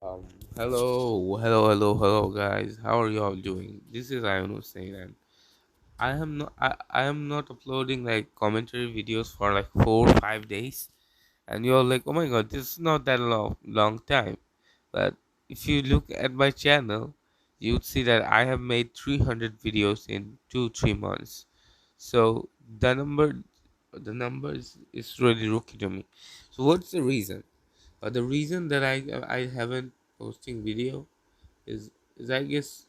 Um, hello, guys. How are you all doing? This is Ion Hussein, and I am not uploading like commentary videos for like 4 or 5 days, and you're like, oh my god, this is not that long time. But if you look at my channel, you'd see that I have made 300 videos in 2 3 months. So the number is really rookie to me. So what's the reason? The reason that I haven't posting video is I guess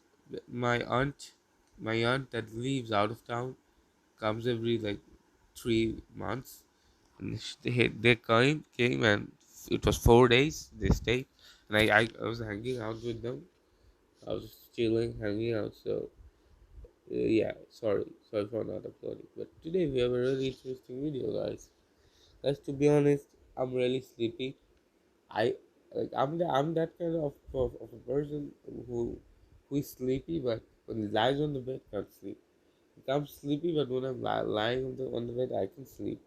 my aunt my aunt that lives out of town comes every like 3 months, and they came, and it was 4 days they stayed, and I was hanging out with them. I was chilling, hanging out. So yeah, sorry for not uploading. But today we have a really interesting video, guys. Guys, to be honest, I'm really sleepy. I I'm that kind of a person who is sleepy, but when he lies on the bed can't sleep. Like, I'm sleepy, but when I'm lying on the bed I can sleep.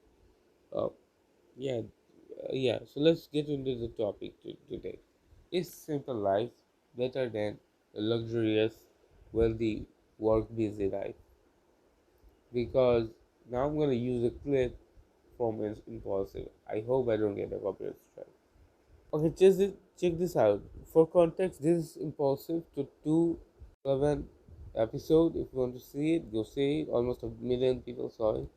Uh, yeah, yeah. So let's get into the topic today. Is simple life better than a luxurious, wealthy, work busy life? Because now I'm gonna use a clip from Impulsive. I hope I don't get a copyright strike. Okay, check this out. For context, this is Impulsive to 211 episode. If you want to see it, go see it. Almost a million people saw it.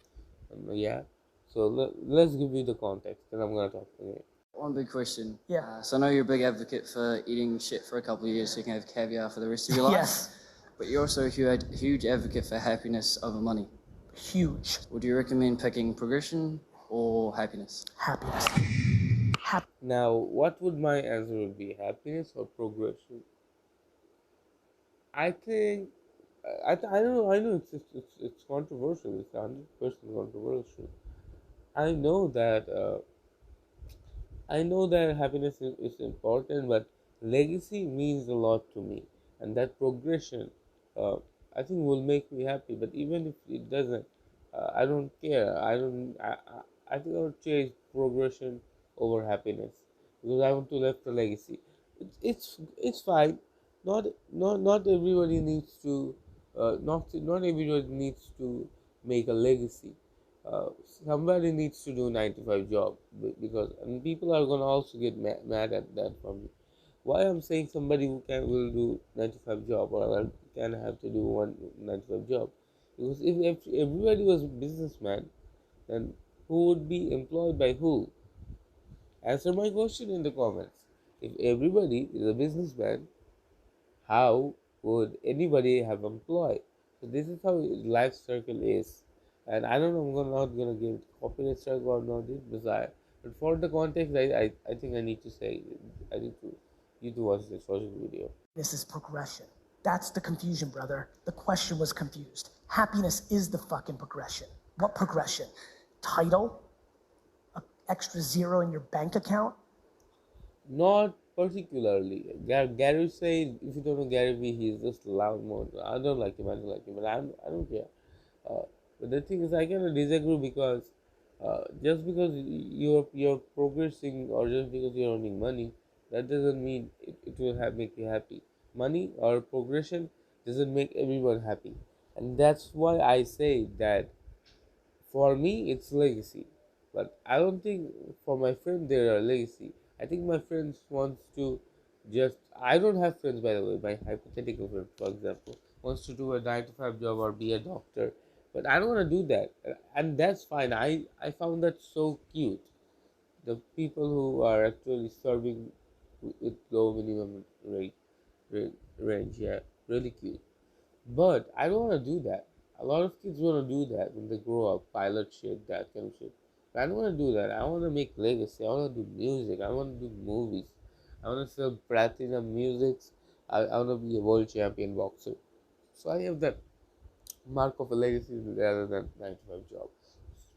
Yeah. So let's give you the context, then I'm gonna talk to you. One big question. Yeah. So I know you're a big advocate for eating shit for a couple of years so you can have caviar for the rest of your life. Yes. But you're also a huge advocate for happiness over money. Huge. Would you recommend picking progression or happiness? Happiness. Now, what would my answer would be? Happiness or progression? I think I don't know. I know it's controversial. It's 100% controversial. I know that. I know that happiness is important, but legacy means a lot to me, and that progression, uh, I think, will make me happy. But even if it doesn't, I don't care. I don't. I think I would change progression over happiness because I want to left a legacy. It's fine. Not everybody needs to. Not everybody needs to make a legacy. uh, Somebody needs to do 9 to 5 job, because and people are gonna also get mad at that from me. Why I'm saying somebody who can will do 9 to 5 job, or can have to do one 9 to 5 job, because if everybody was a businessman, then who would be employed by who? Answer my question in the comments. If everybody is a businessman, how would anybody have employed? So this is how life circle is. And I don't know, not gonna give copyright strike or not this, but for the context, I think I need to say, I need to you to watch this video. This is progression. That's the confusion, brother. The question was confused. Happiness is the fucking progression. What progression? Title? An extra zero in your bank account? Not particularly. Gary said, if you don't know Gary Vee, he's just loud mode. I don't like him. I don't like him, but I don't care. Uh, but the thing is, I cannot disagree, because just because you're progressing, or just because you're earning money, that doesn't mean it will make you happy. Money or progression doesn't make everyone happy, and that's why I say that for me, it's legacy, but I don't think for my friend they are legacy. I think my friends wants to just. I don't have friends, by the way. My hypothetical friend, for example, wants to do a 9 to 5 job or be a doctor, but I don't want to do that, and that's fine. I found that so cute. The people who are actually serving with low minimum range, yeah, really cute. But I don't want to do that. A lot of kids want to do that when they grow up, pilot shit, that kind of shit. But I don't want to do that. I want to make legacy. I want to do music. I want to do movies. I want to sell platinum musics. I want to be a world champion boxer. So I have that mark of a legacy rather than 9 to 5 job.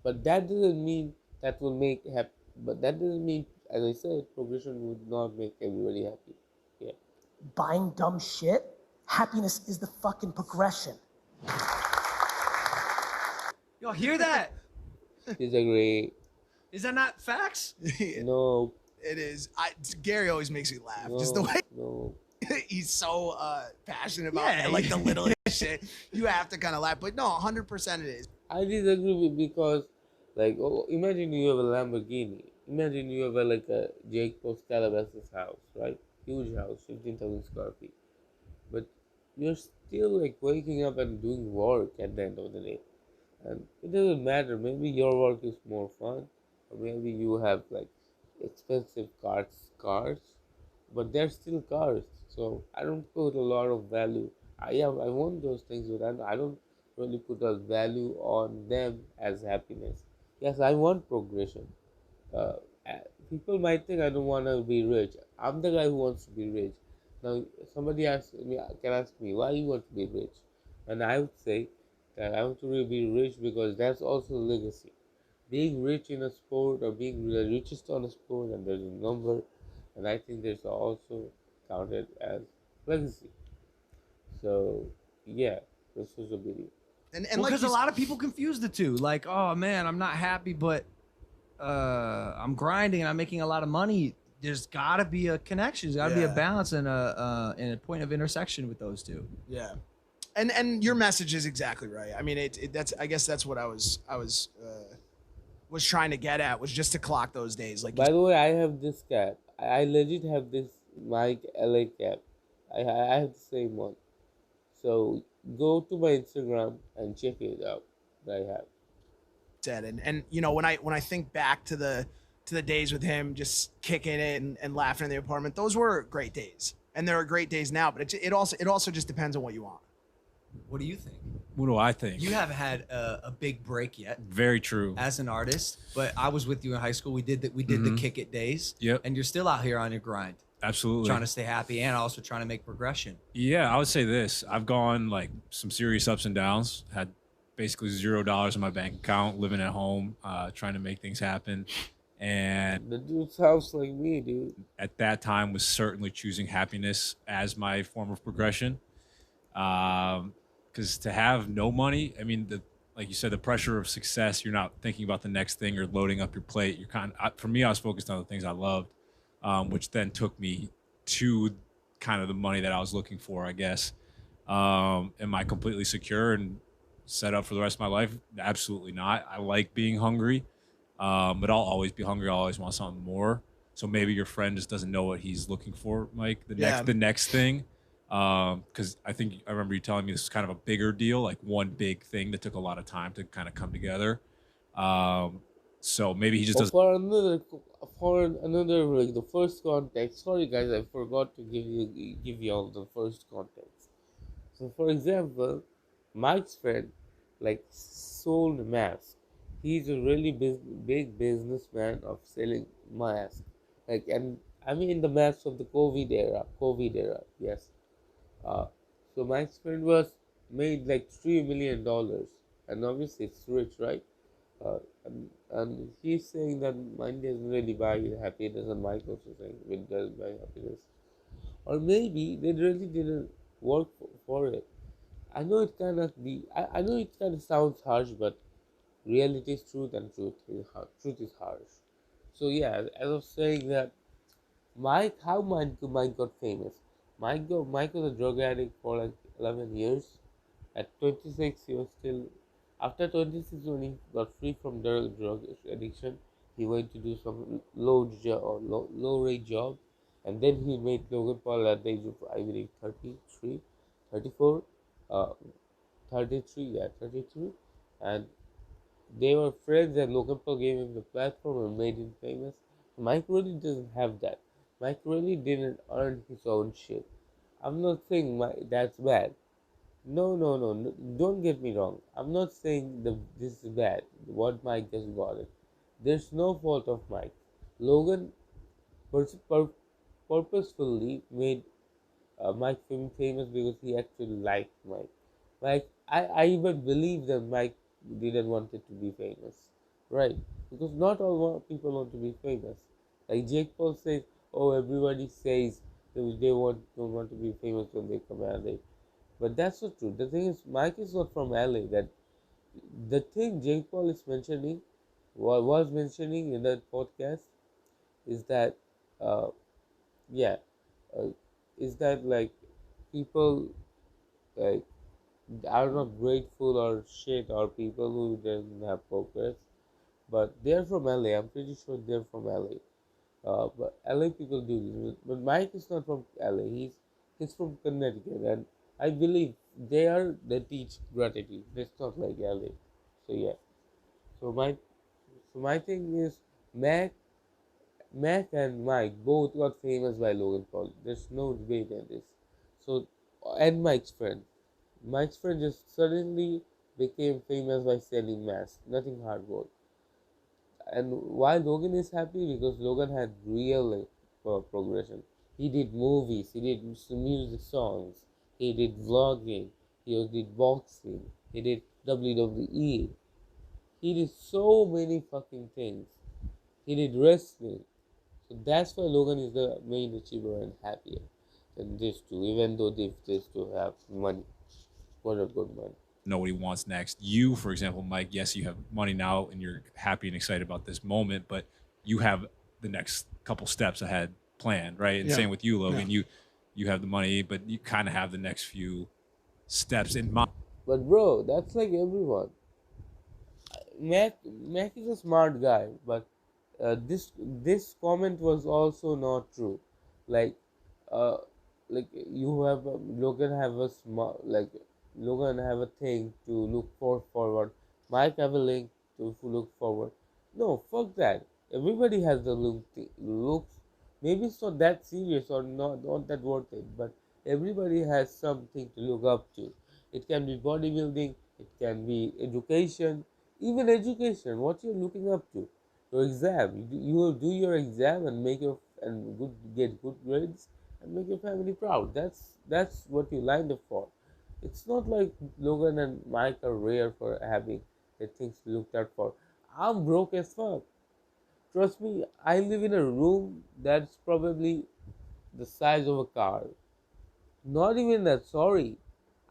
But that doesn't mean that will make happy. But that doesn't mean, as I said, progression would not make everybody happy. Yeah. Buying dumb shit? Happiness is the fucking progression. Y'all hear that? Disagree. Is that not facts? No. It is. Gary always makes me laugh. Just the way no. he's so passionate about like the littlest shit. You have to kind of laugh, but no, 100% it is. I disagree with because, like, imagine you have a Lamborghini. Imagine you have like a Jake Paul Calabasas house, right? Huge house, 15,000 square feet. But you're still like waking up and doing work at the end of the day. And it doesn't matter. Maybe your work is more fun, or maybe you have like expensive cars, but they're still cars. So I don't put a lot of value. I want those things, but I don't really put a value on them as happiness. Yes, I want progression. Uh, People might think I don't want to be rich. I'm the guy who wants to be rich. Now, somebody can ask me why you want to be rich, and I would say that I want to be rich because that's also legacy. Being rich in a sport or being the richest on a sport, and there's a number, and I think there's also counted as legacy. So, yeah, this was a video. And Well, like because a lot of people confuse the two. Like, oh man, I'm not happy, but I'm grinding and I'm making a lot of money. There's got to be a connection. There's got to be a Yeah. balance and a point of intersection with those two. Yeah, and your message is exactly right. I mean, that's I guess that's what I was trying to get at, was just to clock those days. Like, By the way, I have this cap. I legit have this Mike LA cap. I have the same one. So go to my Instagram and check it out that I have. said, and you know, when I think back to the days with him, just kicking it and laughing in the apartment, those were great days, and there are great days now. But it also just depends on what you want. What do you think? What do I think? You haven't had a big break yet Very true. as an artist, but I was with you in high school. We did the kick it days. Yep. And you're still out here on your grind, Absolutely. trying to stay happy and also trying to make progression. Yeah, I would say this. I've gone like some serious ups and downs. Had basically $0 in my bank account, living at home, trying to make things happen. And The dude sounds like me, dude. at that time was certainly choosing happiness as my form of progression. Because to have no money, I mean, like you said, the pressure of success, you're not thinking about the next thing or loading up your plate. For me, I was focused on the things I loved, which then took me to kind of the money that I was looking for, I guess. Am I completely secure and set up for the rest of my life? Absolutely not. I like being hungry, but I'll always be hungry. I'll always want something more. So maybe your friend just doesn't know what he's looking for, Mike. The next thing. Because I think I remember you telling me this is kind of a bigger deal, like one big thing that took a lot of time to kind of come together. So maybe he just Oh, doesn't. for another like the first context. Sorry guys, I forgot to give you all the first context. So for example, Mike's friend like sold masks. He's a really big businessman of selling masks. Like, and I mean the masks of the COVID era, yes. Uh, so Mike's friend was made like $3 million, and obviously it's rich, right? And he's saying that money doesn't really buy happiness, and Mike also saying it does buy happiness. Or maybe they really didn't work for it. I know it I know it kind of sounds harsh, but reality is truth, and truth is harsh. So yeah, as I was saying that how Mike got famous. Mike was a drug addict for like 11 years. At 26, he was still. After 26, when he got free from drug addiction, he went to do some low rate job, and then he met Logan Paul at the age of, I believe, 33, 34, uh, 33, yeah, 33, and they were friends, and Logan Paul gave him the platform and made him famous. Mike really doesn't have that. Mike really didn't earn his own shit. I'm not saying that's bad. No, don't get me wrong. I'm not saying this is bad, what Mike just got it. There's no fault of Mike. Logan purposefully made Mike famous because he actually liked Mike. I even believe that Mike didn't want it to be famous, right? Because not all people want to be famous. Like Jake Paul says, oh, everybody says they don't want to be famous when they come LA. But that's not true. The thing is, Mike is not from LA. That the thing Jake Paul is mentioning, was mentioning in that podcast, is that uh, yeah, uh, is that like people like are not grateful or shit, or people who doesn't have progress, but they're from LA. I'm pretty sure they're from LA. But LA people do this. But Mike is not from LA. He's from Connecticut, and I believe they teach gratitude. It's not like LA. So yeah. So my thing is Mac Mac and Mike both got famous by Logan Paul. There's no debate in this. So and Mike's friend. Mike's friend just suddenly became famous by selling masks. Nothing hard work. And why Logan is happy? Because Logan had real progression. He did movies, he did music songs, he did vlogging, he did boxing, he did WWE, he did so many fucking things. He did wrestling. So that's why Logan is the main achiever and happier than these two, even though these two have money. What a good money. Know what he wants next. You, for example, Mike, yes, you have money now and you're happy and excited about this moment, but you have the next couple steps ahead planned, right? And Yeah. same with you, Logan. Yeah. You have the money, but you kind of have the next few steps in mind. But bro, that's like everyone. Mac is a smart guy, but this comment was also not true. Like, uh, like you have Logan have a smart like Logan have a thing to look forward. Mike have a link to look forward. No, fuck that. Everybody has the looks. Maybe it's not that serious or not that worth it, but everybody has something to look up to. It can be bodybuilding, it can be education, even education. What you're looking up to, your exam. You will do your exam and make your and good get good grades and make your family proud. That's what you lined up for. It's not like Logan and Mike are rare for having the things looked out for. I'm broke as fuck. Trust me, I live in a room that's probably the size of a car. Not even that, sorry.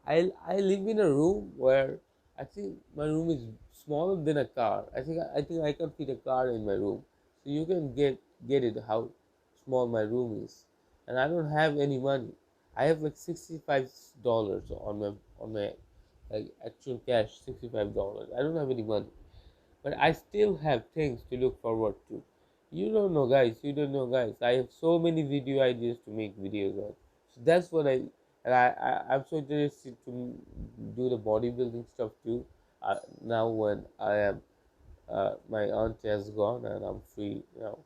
I live in a room where I think my room is smaller than a car. I think I can fit a car in my room. So you can get it how small my room is. And I don't have any money. I have like $65 on my like actual cash, $65. I don't have any money. But I still have things to look forward to. You don't know guys. I have so many video ideas to make videos on. So that's what I'm so interested to do the bodybuilding stuff too. Now when I am my aunt has gone and I'm free now,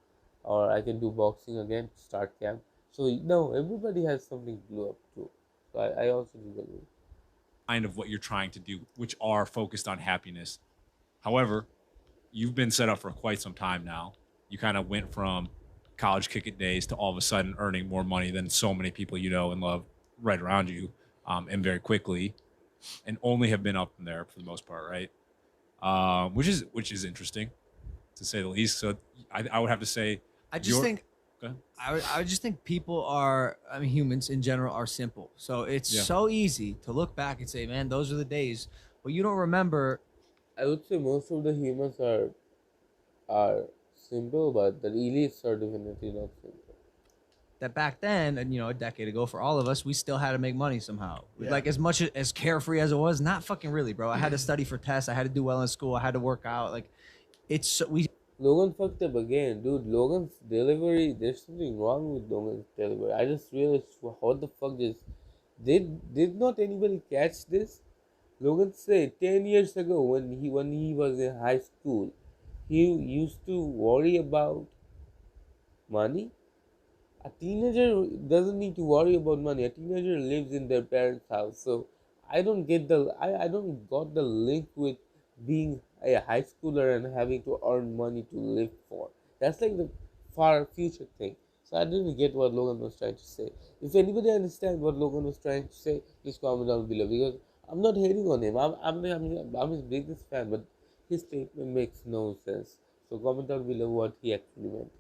or I can do boxing again, start camp. So no, everybody has something to look up to. So I also do that. Kind of what you're trying to do, which are focused on happiness. However, you've been set up for quite some time now. You kind of went from college kick it days to all of a sudden earning more money than so many people you know and love right around you, and very quickly, and only have been up from there for the most part, right? Which is interesting, to say the least. So I would have to say, I just think Go ahead. I would just think people are, I mean, humans in general are simple. So it's Yeah. so easy to look back and say, man, those are the days. But you don't remember. I would say most of the humans are simple, but the elites are definitely not simple. That back then, and a decade ago, for all of us, we still had to make money somehow. Yeah. Like as much as carefree as it was, not fucking really, bro. I had to study for tests. I had to do well in school. I had to work out. Like we Logan fucked up again, dude. Logan's delivery, there's something wrong with Logan's delivery. I just realized what the fuck this. Did not anybody catch this? Logan said 10 years ago when he was in high school, he used to worry about money. A teenager doesn't need to worry about money. A teenager lives in their parents' house. So I don't got the link with being a high schooler and having to earn money to live for. That's like the far future thing. So I didn't get what Logan was trying to say. If anybody understands what Logan was trying to say, please comment down below, because I'm not hating on him. I'm his biggest fan, but his statement makes no sense. So comment down below what he actually meant.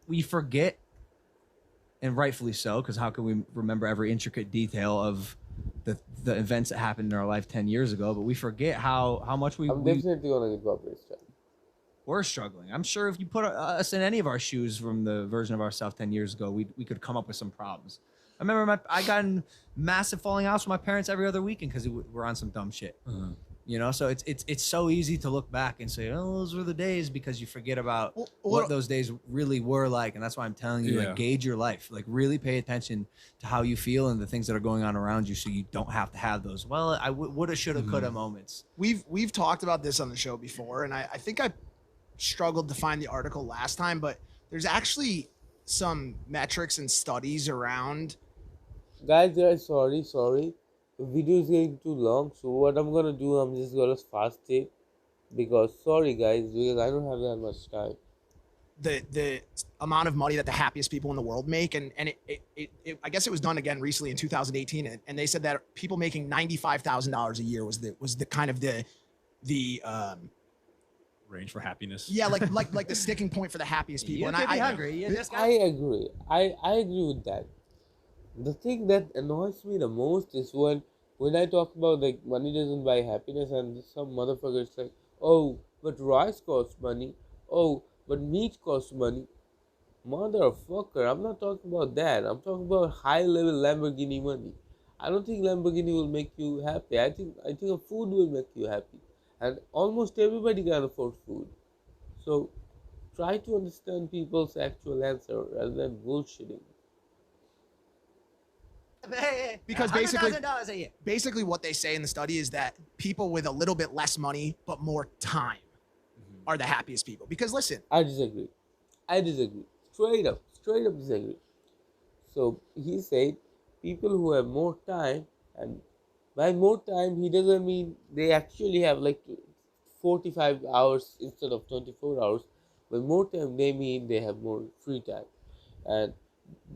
we forget, and rightfully so, because how can we remember every intricate detail of the events that happened in our life 10 years ago? But we forget how much I'm definitely gonna get copyright strike. we're struggling. I'm sure if you put us in any of our shoes from the version of ourselves 10 years ago, we could come up with some problems. I remember I got in massive falling outs with my parents every other weekend because we're on some dumb shit. You know, so it's so easy to look back and say, oh, those were the days, because you forget about what those days really were like. And that's why I'm telling you, like, gauge your life, like really pay attention to how you feel and the things that are going on around you, so you don't have to have those, well, I woulda, shoulda, coulda moments. We've talked about this on the show before, and I think I struggled to find the article last time, but there's actually some metrics and studies around. Guys, sorry. The video is getting too long, so what I'm gonna do, I'm just gonna fast it, because sorry guys, because I don't have that much time. The amount of money that the happiest people in the world make, and it I guess it was done again recently in 2018, and they said that people making $95,000 a year was the kind of the range for happiness. yeah, like the sticking point for the happiest people. You And could be I hungry. Yeah, this I guy. agree. I agree with that. The thing that annoys me the most is when I talk about like money doesn't buy happiness, and some motherfuckers like, oh, but rice costs money. Oh, but meat costs money. Motherfucker, I'm not talking about that. I'm talking about high level Lamborghini money. I don't think Lamborghini will make you happy. I think a food will make you happy, and almost everybody can afford food. So try to understand people's actual answer rather than bullshitting. Because basically $100,000 a year. basically what they say in the study is that people with a little bit less money but more time are the happiest people. Because listen, I disagree. Straight up disagree. So he said people who have more time, and by more time he doesn't mean they actually have like 45 hours instead of 24 hours. By more time they mean they have more free time. And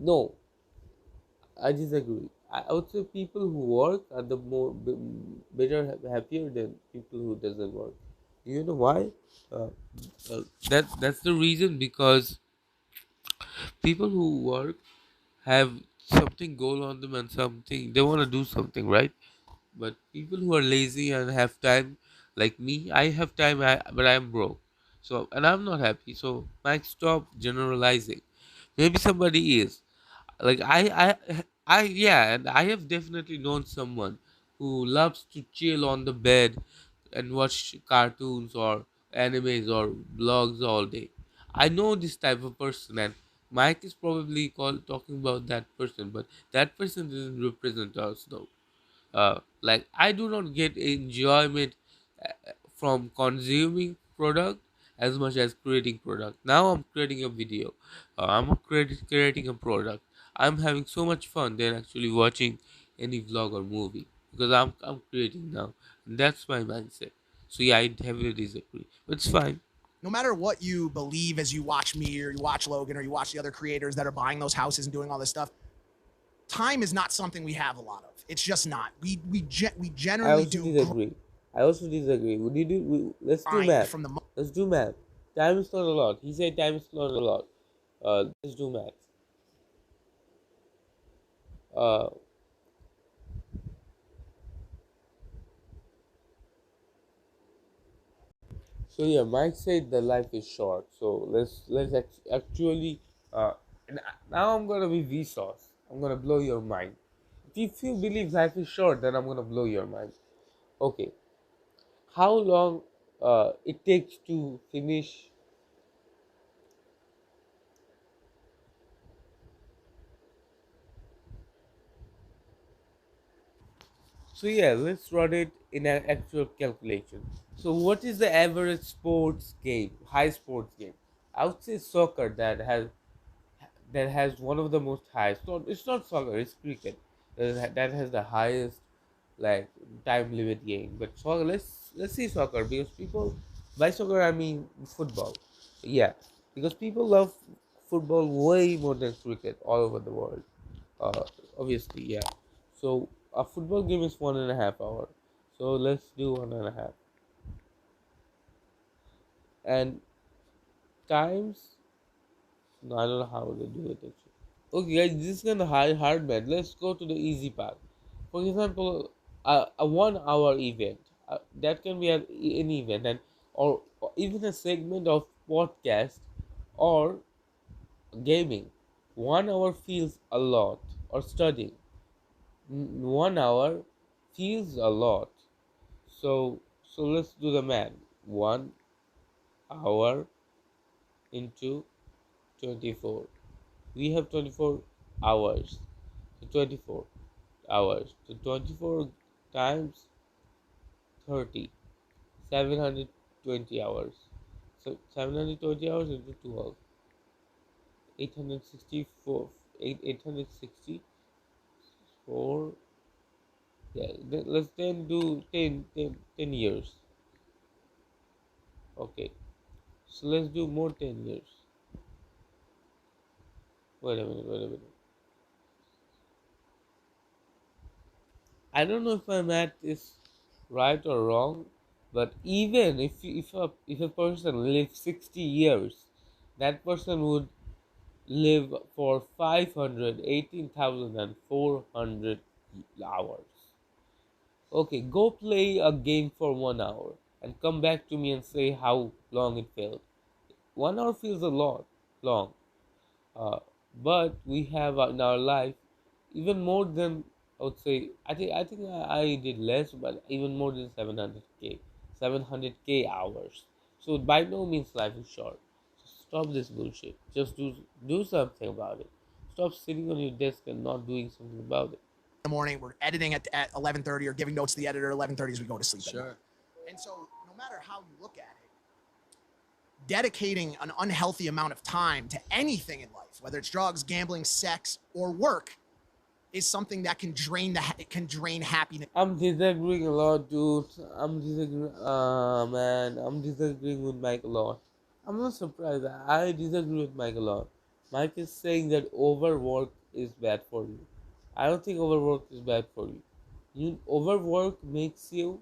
no, I disagree. I would say people who work are the better, happier than people who doesn't work. You know why? Uh, that's the reason, because people who work have something goal on them and something they want to do something, right? But people who are lazy and have time, like me, I have time, but I'm broke. So, and I'm not happy. So, Mike, stop generalizing. Maybe somebody is. Like yeah, and I have definitely known someone who loves to chill on the bed and watch cartoons or animes or blogs all day. I know this type of person, and Mike is probably talking about that person, but that person doesn't represent us though. Like I do not get enjoyment from consuming product as much as creating product. Now I'm creating a video, creating a product. I'm having so much fun than actually watching any vlog or movie, because I'm creating now. And that's my mindset. So yeah, I heavily disagree, but it's fine. no matter what you believe as you watch me or you watch Logan or you watch the other creators that are buying those houses and doing all this stuff, time is not something we have a lot of. It's just not. We I generally also do disagree. Would you let's do grind math. from the Let's do math. Time is not a lot. He said time is not a lot. Let's do math. Uh, so yeah, Mike said the life is short. So actually and now I'm gonna be Vsauce. I'm gonna blow your mind. If you believe life is short, then I'm gonna blow your mind. Okay, how long it takes to finish? So yeah, let's run it in an actual calculation. So what is the average sports game, high sports game? I would say soccer that has one of the most highest. It's not soccer, it's cricket that has the highest like time limit game. But soccer, let's see soccer, because people, by soccer I mean football. Yeah, because people love football way more than cricket all over the world. Obviously, yeah. So a football game is 1.5 hours. So let's do 1.5. And times, no, I don't know how they do it actually. Okay, guys, this is kind of hard, man. Let's go to the easy part. For example, a 1 hour event. That can be an event, and or even a segment of podcast or gaming. 1 hour feels a lot, or studying. 1 hour feels a lot. So let's do the math. 1 hour into 24. We have 24 hours. So 24 hours. So 24 times 30. 720 hours. So 720 hours into 12. 864. 864. Yeah, let's then do 10 years. Okay. So let's do more 10 years. Wait a minute. I don't know if my math is right or wrong, but even if a person lives 60 years, that person would live for 518,400 hours. Okay, go play a game for 1 hour and come back to me and say how long it felt. 1 hour feels a lot long, uh, but we have in our life even more than, I would say, I did less, but even more than 700k hours. So by no means life is short. So stop this bullshit. Just do something about it. Stop sitting on your desk and not doing something about it. The morning, we're editing at 11:30 or giving notes to the editor at 11:30 as we go to sleep. Sure. And so, no matter how you look at it, dedicating an unhealthy amount of time to anything in life, whether it's drugs, gambling, sex, or work, is something that can drain happiness. I'm disagreeing a lot, dude. I'm disagreeing with Mike a lot. I'm not surprised. I disagree with Mike a lot. Mike is saying that overwork is bad for you. I don't think overwork is bad for you. Overwork makes you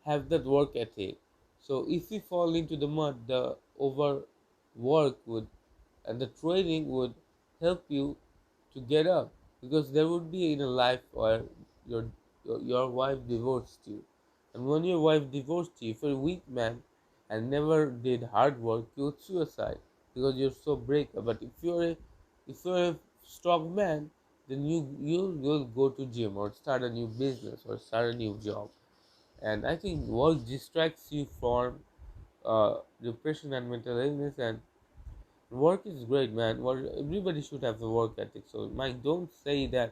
have that work ethic. So if you fall into the mud, the overwork would and the training would help you to get up, because there would be in a life where your your wife divorced you, and when your wife divorced you, if you're a weak man and never did hard work, you would suicide because you're so break. But if you're a strong man, then you'll go to gym or start a new business or start a new job. And I think work distracts you from depression and mental illness. And work is great, man. Everybody should have a work ethic. So Mike, don't say that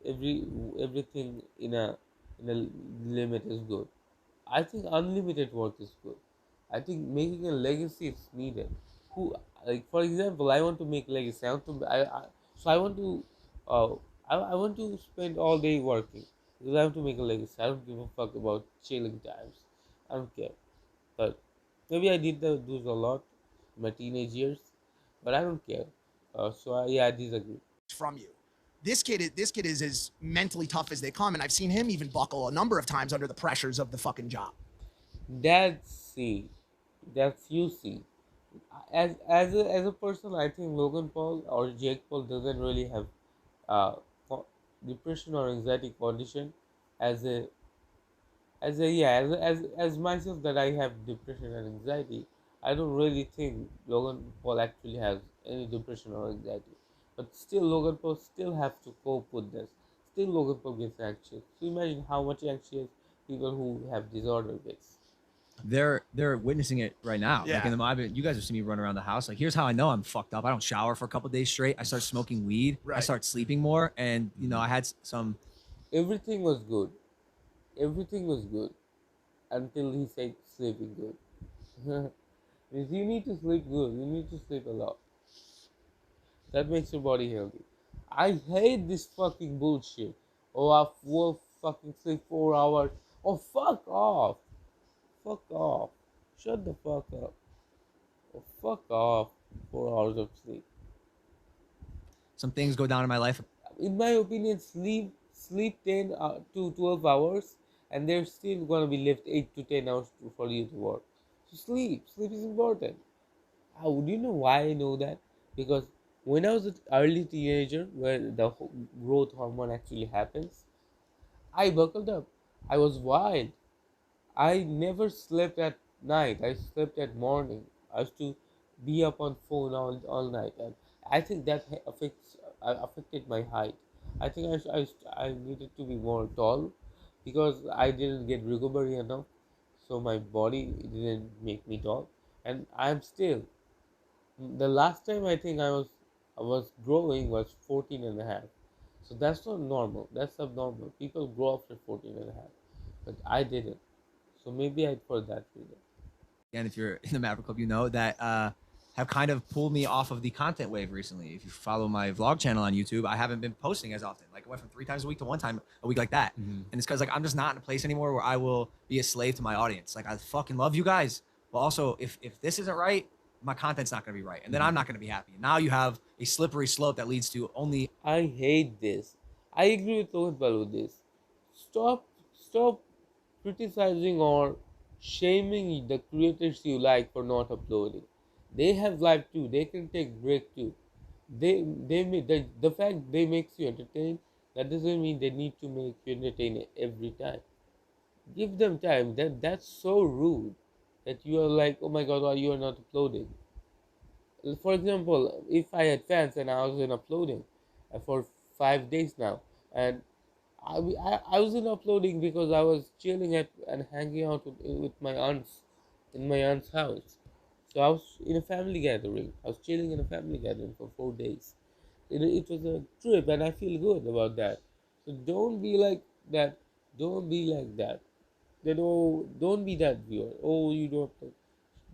everything in a limit is good. I think unlimited work is good. I think making a legacy is needed. Who, like, for example, I want to make legacy. I want to uh I want to spend all day working because I want to make a legacy. I don't give a fuck about chilling times. I don't care. But maybe I did those a lot in my teenage years, but I don't care. Yeah, I disagree. From you. This kid is as mentally tough as they come, and I've seen him even buckle a number of times under the pressures of the fucking job. That's see, that's you see. As a person, I think Logan Paul or Jake Paul doesn't really have uh depression or anxiety condition as a as myself, that I have depression and anxiety. I don't really think Logan Paul actually has any depression or anxiety. But still Logan Paul still have to cope with this. Still Logan Paul gets anxious. So imagine how much anxious people who have disorder gets. They're witnessing it right now. Like Yeah. in the mob, you guys have seen me run around the house. Like here's how I know I'm fucked up. I don't shower for a couple days straight. I start smoking weed. I Right. start sleeping more, and I had some. Everything was good. Everything was good until he said sleeping good. Means you need to sleep good. You need to sleep a lot. That makes your body healthy. I hate this fucking bullshit. Oh, I will fucking sleep 4 hours. Oh, fuck off. Fuck off. Shut the fuck up. Oh, fuck off. 4 hours of sleep. Some things go down in my life. In my opinion, sleep 10 to 12 hours, and there's still gonna be left 8 to 10 hours for you to work. So sleep is important. How do you know why I know that? Because when I was an early teenager, where the growth hormone actually happens, I buckled up. I was wild. I never slept at night. I slept at morning. I used to be up on phone all night, and I think that affected my height. I think I needed to be more tall because I didn't get recovery enough, so my body didn't make me tall, and I'm still. The last time I think I was growing was 14 and a half. So that's not normal. That's abnormal. People grow after 14 and a half, but I didn't. So maybe I for that reason. And if you're in the Maverick Club, you know that have kind of pulled me off of the content wave recently. If you follow my vlog channel on YouTube, I haven't been posting as often. Like I went from 3 times a week to 1 time a week like that. And it's because like I'm just not in a place anymore where I will be a slave to my audience. Like I fucking love you guys, but also if this isn't right, my content's not gonna be right, and then I'm not gonna be happy. Now you have a slippery slope that leads to only I hate this. I agree with Rohit Bal with this. Stop criticizing or shaming the creators you like for not uploading. They have life too. They can take break too. The fact they makes you entertain, that doesn't mean they need to make you entertain every time. Give them time. That's so rude that you are like, oh my god, why you are not uploading? For example, if I had fans and I wasn't uploading for 5 days now, and I wasn't uploading because I was chilling at and hanging out with my aunts in my aunt's house. So I was in a family gathering. I was chilling in a family gathering for 4 days. It was a trip, and I feel good about that. So don't be like that. Don't be like that. Then oh, don't be that viewer. Oh, you don't.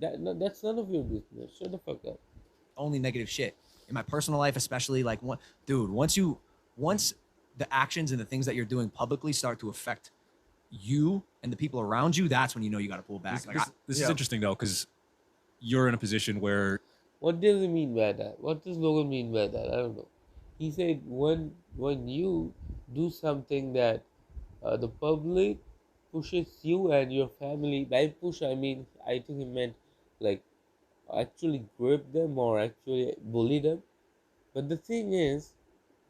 That no, that's none of your business. Shut the fuck up. only negative shit in my personal life, especially like dude, once the actions and the things that you're doing publicly start to affect you and the people around you, that's when you know you got to pull back. This is interesting though, because you're in a position where What does he mean by that? What does Logan mean by that? I don't know. He said when you do something that the public pushes you and your family. By push, I mean I think he meant like actually grip them or actually bully them. But the thing is,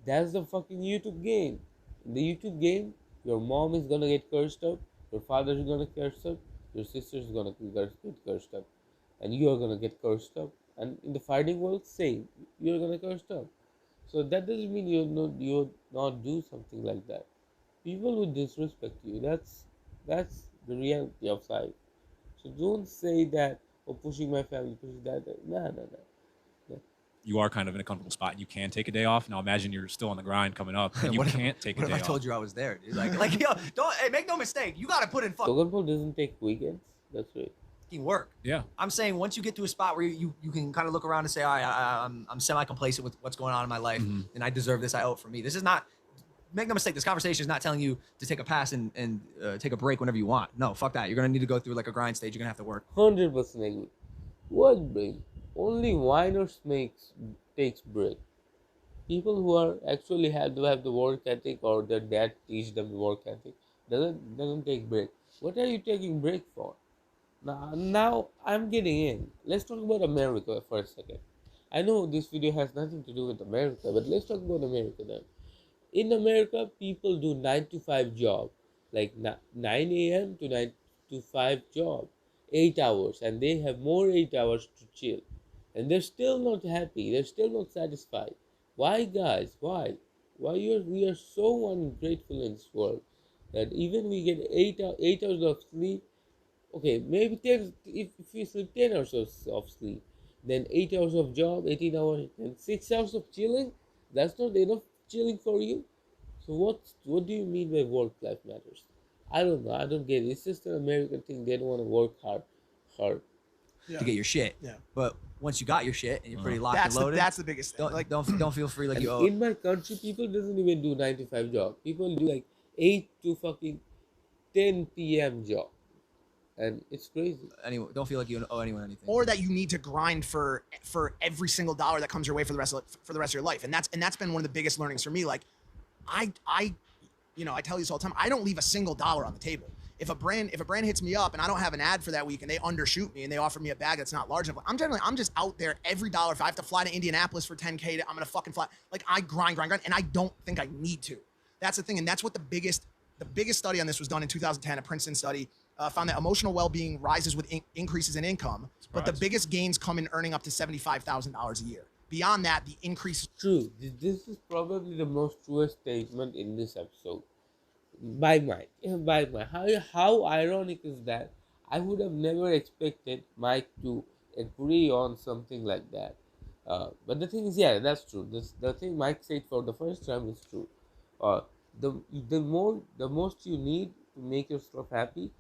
that's the fucking YouTube game. In the YouTube game, your mom is gonna get cursed up, your father is gonna curse up, your sister is gonna get cursed up, and you are gonna get cursed up. And in the fighting world, same, you're gonna cursed up. So that doesn't mean you not do something like that. People will disrespect you. That's the reality of life. So don't say that or pushing my family, pushing that. Nah, nah, nah. you are kind of in a comfortable spot and you can take a day off. Now imagine you're still on the grind coming up and you What if- can't take a What day if I told off. you I was there, dude? Like yo, don't hey, make no mistake. You got to put in Logan Paul doesn't take weekends. That's right. fucking work. Yeah. I'm saying once you get to a spot where you can kind of look around and say, all right, I'm semi complacent with what's going on in my life, and I deserve this. I owe it for me. This is not. Make no mistake. This conversation is not telling you to take a pass and take a break whenever you want. No, fuck that. You're gonna need to go through like a grind stage. You're gonna have to work. 100% agree. What break? Only whiners takes break. People who are actually have the work ethic or their dad teach them the work ethic doesn't take break. What are you taking break for? Now I'm getting in. Let's talk about America for a second. I know this video has nothing to do with America, but let's talk about America then. In America, people do 9 to 5 job, like 9 a.m. to 9 to 5 job, 8 hours, and they have more 8 hours to chill, and they're still not happy. They're still not satisfied. Why, guys? Why? We are so ungrateful in this world that even we get 8 hours of sleep. Okay, maybe 10, if you sleep 10 hours of sleep, then 8 hours of job, 18 hours, and 6 hours of chilling. That's not enough chilling for you. So what do you mean by work life matters? I don't know. I don't get it. It's just an American thing. They don't want to work hard. To get your shit. Yeah. But once you got your shit and you're pretty locked That's and loaded, that's the biggest thing. don't, Like don't feel free like And you owe. in my country, people doesn't even do 9 to 5 job. People do like 8 to fucking 10 p.m. job, and it's crazy. Anyone, don't feel like you owe anyone anything. or that you need to grind for every single dollar that comes your way for the rest of your life. And that's been one of the biggest learnings for me. Like I I tell you this all the time. I don't leave a single dollar on the table. If a brand hits me up and I don't have an ad for that week and they undershoot me and they offer me a bag that's not large enough, I'm just out there every dollar. If I have to fly to Indianapolis for 10K, I'm gonna fucking fly. Like I grind, and I don't think I need to. That's the thing, and that's what the biggest study on this was done in 2010, a Princeton study. found that emotional well-being rises with increases in income, but the Surprise. biggest gains come in earning up to $75,000 a year. Beyond that, the increase. True. This is probably the most truest statement in this episode. By Mike. By Mike. How ironic is that? I would have never expected Mike to agree on something like that. But the thing is, yeah, that's true. The thing Mike said for the first time is true. Uh, the most you need to make yourself happy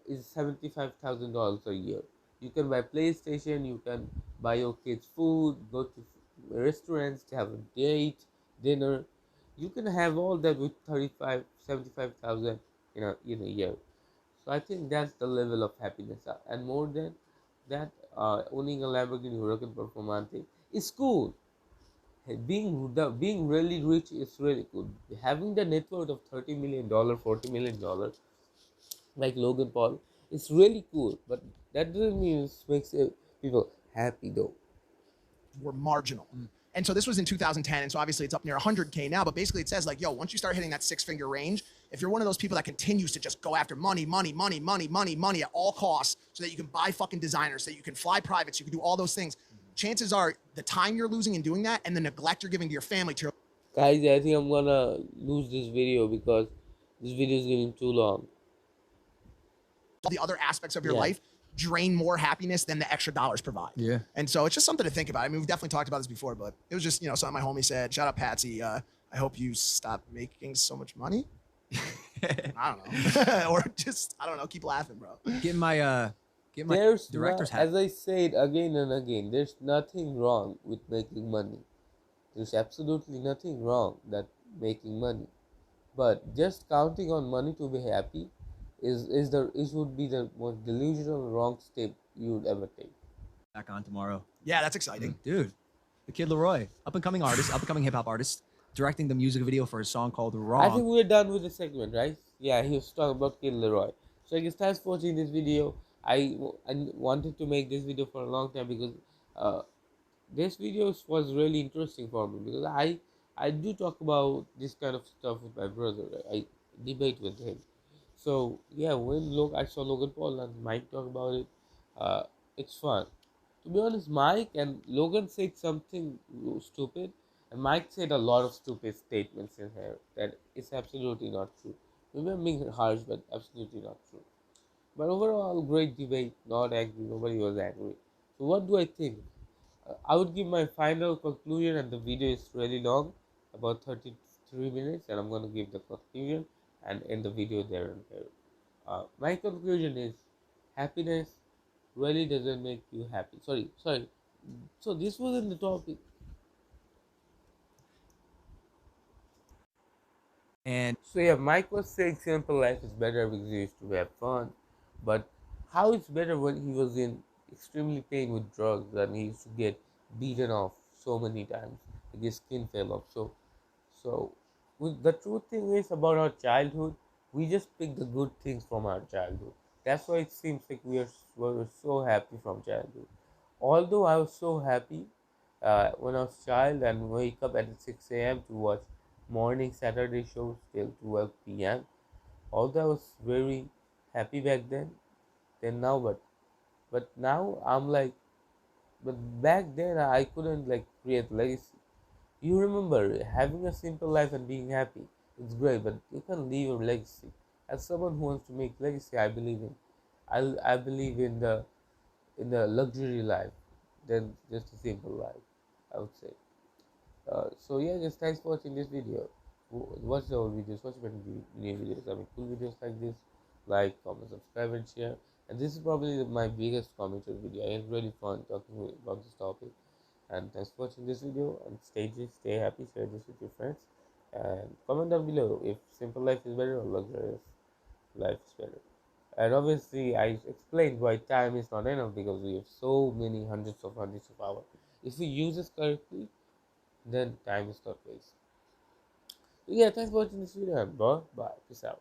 is $75,000 a year. You can buy PlayStation, you can buy your kids food, go to restaurants to have a date, dinner. You can have all that with 75,000 in a year. So I think that's the level of happiness. And more than that, owning a Lamborghini Huracan Performante is cool. Being really rich is really cool. Having the net worth of $30 million, $40 million, like Logan Paul, is really cool. But that doesn't mean it makes people happy though. were marginal. And so this was in 2010, and so obviously it's up near 100K now, but basically it says like, yo, once you start hitting that six-figure range, if you're one of those people that continues to just go after money at all costs so that you can buy fucking designers, so that you can fly privates, you can do all those things, chances are the time you're losing in doing that and the neglect you're giving to your family, to your Guys, I think I'm gonna lose this video because this video is getting too long. all the other aspects of your Yeah. life drain more happiness than the extra dollars provide. Yeah. And so it's just something to think about. I mean, we've definitely talked about this before, but it was just, something my homie said. Shout out Patsy. I hope you stop making so much money. I don't know. Or just, I don't know, keep laughing, bro. Get my There's director's no, hat. as I said again and again, there's nothing wrong with making money. There's absolutely nothing wrong that making money, but just counting on money to be happy would be the most delusional wrong step you would ever take. Back on tomorrow. Yeah, that's exciting. Dude, the Kid Leroy, up and coming artist, up and coming hip hop artist, directing the music video for a song called Wrong. I think we're done with the segment, right? Yeah, he was talking about Kid Leroy. So I guess thanks for watching this video. I wanted to make this video for a long time because this video was really interesting for me because I do talk about this kind of stuff with my brother. I debate with him. So yeah, when I saw Logan Paul and Mike talk about it, it's fun. To be honest, Mike and Logan said something stupid, and Mike said a lot of stupid statements in here that is absolutely not true. Maybe I'm being harsh, but absolutely not true. But overall, great debate. Not angry. Nobody was angry. So what do I think? I would give my final conclusion, and the video is really long, about 33 minutes, and I'm going to give the conclusion and end the video there and here. My conclusion is happiness really doesn't make you happy. Sorry. So this wasn't the topic. And So yeah, Mike was saying simple life is better because he used to have fun, but how it's better when he was in extremely pain with drugs and he used to get beaten off so many times, like his skin fell off. So the true thing is about our childhood, we just pick the good things from our childhood. That's why it seems like we were so happy from childhood. Although I was so happy when I was a child and wake up at 6 a.m. to watch morning Saturday shows till 12 p.m. Although I was very happy back then now, but now I'm like, but back then I couldn't like create legacy. You remember having a simple life and being happy. It's great, but you can leave a legacy. As someone who wants to make legacy, I believe in the luxury life than just a simple life, I would say. So yeah, just thanks for watching this video. Watch our videos, watch my new videos. I mean, cool videos like this. Like, comment, subscribe, and share. And this is probably my biggest commentary video. I had really fun talking about this topic. And thanks for watching this video. And stay happy. Share this with your friends. And comment down below if simple life is better or luxurious life is better. And obviously, I explained why time is not enough because we have so many hundreds of hours. If we use this correctly, then time is not wasted. So yeah, thanks for watching this video, and bye. Peace out.